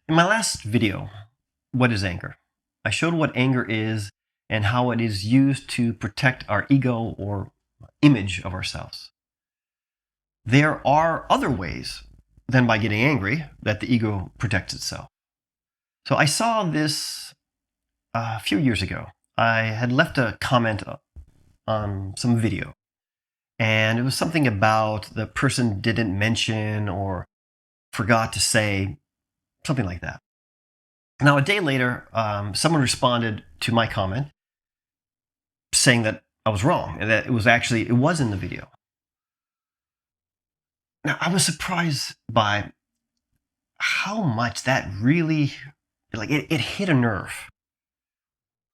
In my last video, what is anger? I showed what anger is and how it is used to protect our ego or image of ourselves. There are other ways than by getting angry that the ego protects itself. So I saw this a few years ago. I had left a comment on some video, and it was something about the person didn't mention or forgot to say, something like that. Now, a day later, someone responded to my comment saying that I was wrong and that it was in the video. Now, I was surprised by how much that really, it hit a nerve.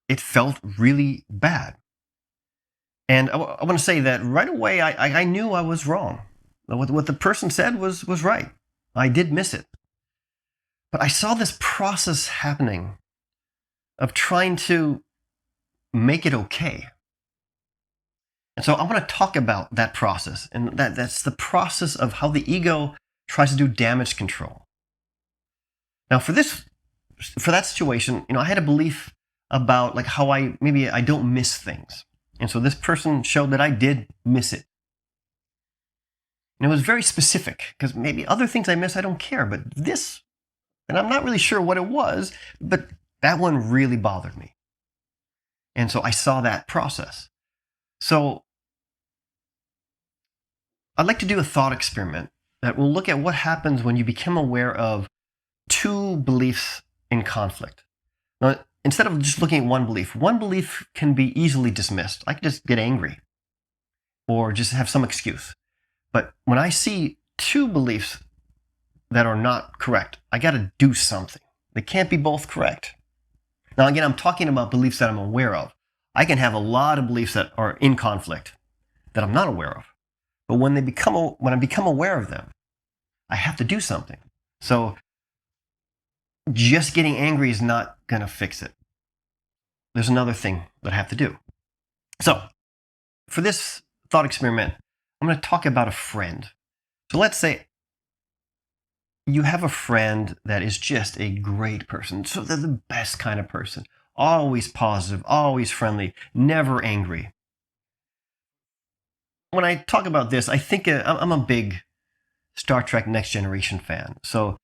It felt really bad. And I want to say that right away, I knew I was wrong. What the person said was right. I did miss it. But I saw this process happening of trying to make it okay. And so I want to talk about that process, and that's the process of how the ego tries to do damage control. Now, for that situation, I had a belief about like how maybe I don't miss things, and so this person showed that I did miss it, and it was very specific because maybe other things I miss I don't care, but this, and I'm not really sure what it was, but that one really bothered me, and so I saw that process. So I'd like to do a thought experiment that will look at what happens when you become aware of two beliefs in conflict. Now, instead of just looking at one belief can be easily dismissed. I can just get angry or just have some excuse. But when I see two beliefs that are not correct, I got to do something. They can't be both correct. Now, again, I'm talking about beliefs that I'm aware of. I can have a lot of beliefs that are in conflict that I'm not aware of. But when I become aware of them, I have to do something. So just getting angry is not going to fix it. There's another thing that I have to do. So for this thought experiment, I'm going to talk about a friend. So let's say you have a friend that is just a great person. So they're the best kind of person. Always positive, always friendly, never angry. When I talk about this, I think I'm a big Star Trek Next Generation fan. So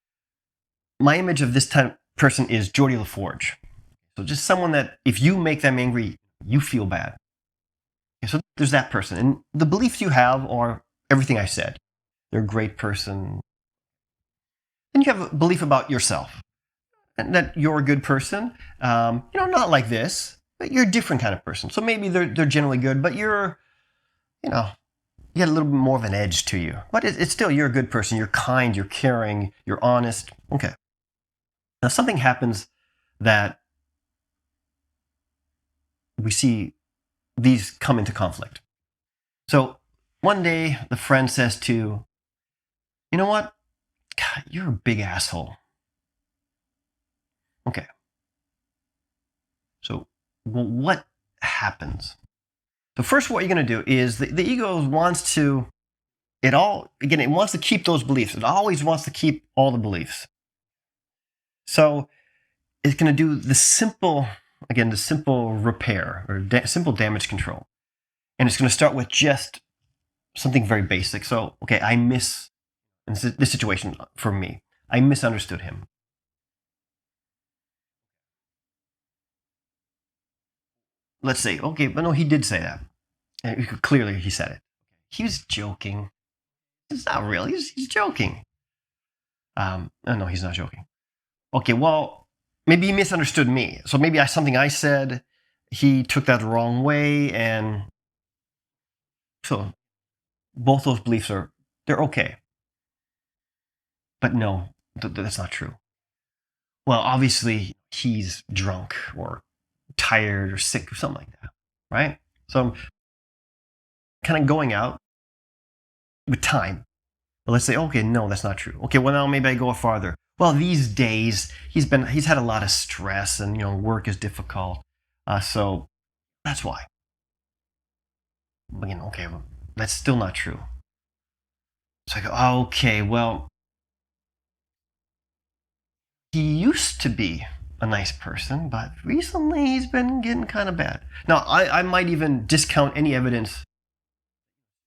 my image of this type of person is Geordi LaForge. So just someone that if you make them angry, you feel bad. Okay, so there's that person. And the beliefs you have are everything I said. They're a great person. Then you have a belief about yourself. And that you're a good person. Not like this, but you're a different kind of person. So maybe they're generally good, but you got a little bit more of an edge to you. But it's still, you're a good person. You're kind, you're caring, you're honest. Okay. Now, something happens that we see these come into conflict. So one day, the friend says to, you know what? God, you're a big asshole. Okay. So what happens? So first, what you're going to do is the ego wants to, it wants to keep those beliefs. It always wants to keep all the beliefs. So it's going to do the simple repair or simple damage control. And it's going to start with just something very basic. So, okay, in this situation for me, I misunderstood him. Let's say, okay, but no, he did say that. And clearly he said it. He was joking. It's not real. He's joking. No, he's not joking. Okay, well, maybe he misunderstood me. So maybe something I said, he took that the wrong way, and so both those beliefs they're okay. But no, that's not true. Well, obviously he's drunk or tired or sick or something like that, right? So I'm kind of going out with time. But let's say, okay, no, that's not true. Okay, well now maybe I go farther. Well, these days he's had a lot of stress, and work is difficult, so that's why. But, okay, well, that's still not true. So I go, okay, well, he used to be a nice person, but recently he's been getting kind of bad. Now, I might even discount any evidence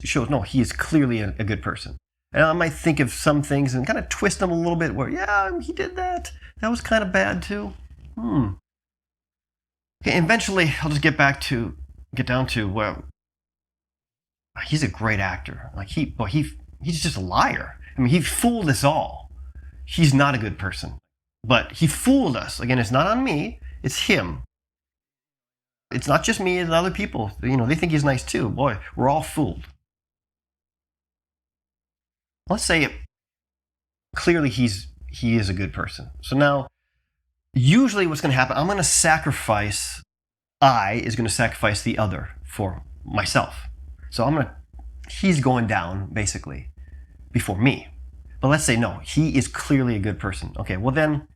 that shows, no, he is clearly a good person. And I might think of some things and kind of twist them a little bit where, yeah, he did that. That was kind of bad too. Okay, eventually I'll just get down to, well, he's a great actor. Like he's just a liar. I mean, he fooled us all. He's not a good person, but he fooled us. Again, it's not on me. It's him. It's not just me. It's other people. They think he's nice too. Boy, we're all fooled. Let's say clearly he is a good person. So now, usually what's going to happen, I is going to sacrifice the other for myself. So he's going down basically before me. But let's say no, he is clearly a good person. Okay, well then,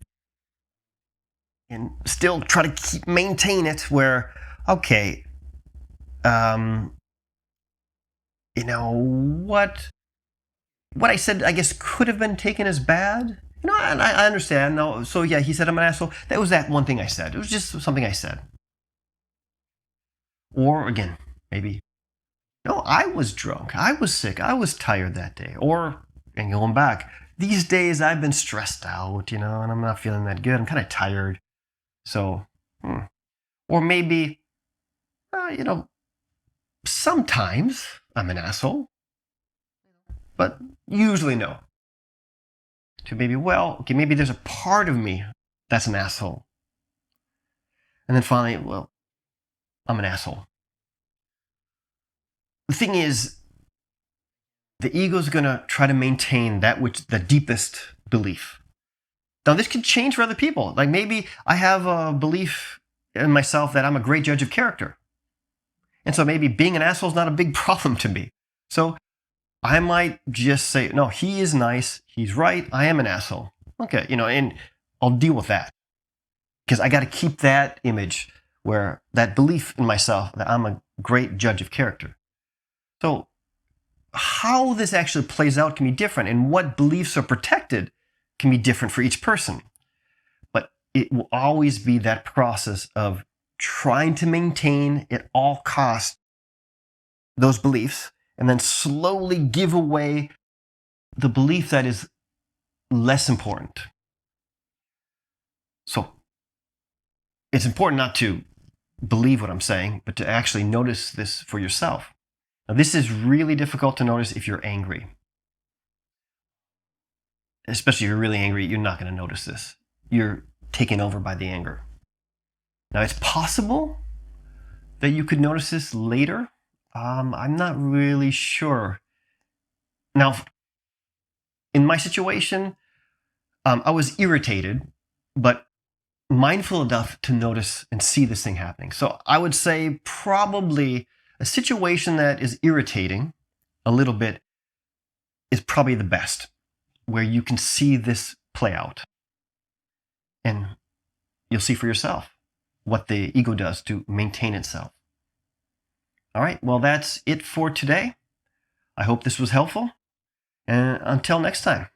and still try to maintain it where, okay, what I said, I guess, could have been taken as bad. And I understand. No, so yeah, he said I'm an asshole. That was that one thing I said. It was just something I said. Or again, maybe, no, I was drunk. I was sick. I was tired that day. And going back, these days I've been stressed out, and I'm not feeling that good. I'm kind of tired. So, or maybe, sometimes I'm an asshole, but usually no. To maybe, well, okay, maybe there's a part of me that's an asshole. And then finally, well, I'm an asshole. The thing is, the ego's going to try to maintain the deepest belief. Now, this could change for other people. Like maybe I have a belief in myself that I'm a great judge of character. And so maybe being an asshole is not a big problem to me. So I might just say, no, he is nice. He's right. I am an asshole. Okay, and I'll deal with that. Because I got to keep that image where that belief in myself that I'm a great judge of character. So how this actually plays out can be different, and what beliefs are protected can be different for each person. But it will always be that process of trying to maintain at all costs those beliefs and then slowly give away the belief that is less important. So it's important not to believe what I'm saying, but to actually notice this for yourself. Now, this is really difficult to notice if you're angry. Especially if you're really angry, you're not going to notice this. You're taken over by the anger. Now, it's possible that you could notice this later. I'm not really sure. Now, in my situation, I was irritated, but mindful enough to notice and see this thing happening. So I would say probably a situation that is irritating a little bit is probably the best, where you can see this play out. And you'll see for yourself what the ego does to maintain itself. All right, well, that's it for today. I hope this was helpful. And until next time.